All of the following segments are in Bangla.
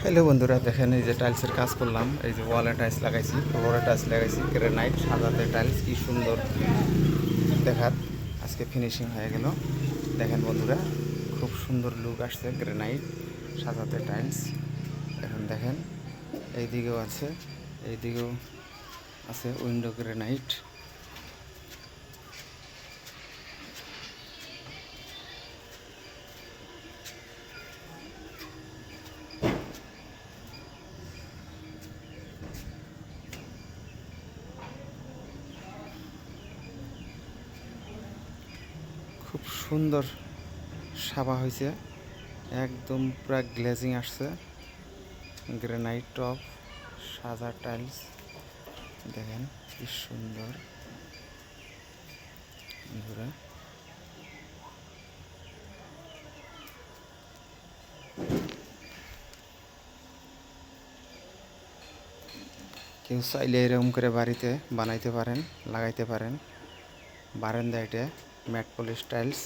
হ্যালো বন্ধুরা, দেখেন এই যে টাইলসের কাজ করলাম। এই যে ওয়ালে টাইলস লাগাইছি, ফ্লোরে টাইলস লাগাইছি, গ্রেনাইট সাজাতে টাইলস কি সুন্দর দেখার। আজকে ফিনিশিং হয়ে গেল। দেখেন বন্ধুরা, খুব সুন্দর লুক আসছে গ্রেনাইট সাজাতে টাইলস। এখন দেখেন এইদিকেও আছে, এইদিকেও আছে উইন্ডো গ্রেনাইট। খুব সুন্দর সাবা হয়েছে, একদম পুরা গ্লেজিং আসছে। গ্রেনাইট টপ সাদা টাইলস দেখেন কি সুন্দর বন্ধুরা। কেউ চাইলে এরকম করে বাড়িতে বানাইতে পারেন, লাগাইতে পারেন। বারান্দায় এটা matte polish tiles.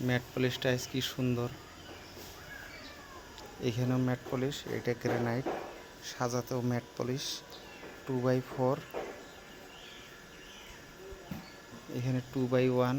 Matte polish tiles কি সুন্দর। এখানেও ম্যাট পলিশ, এটা গ্রানাইট সাজাতেও ম্যাট পলিশ 2x4, এখানে 2x1।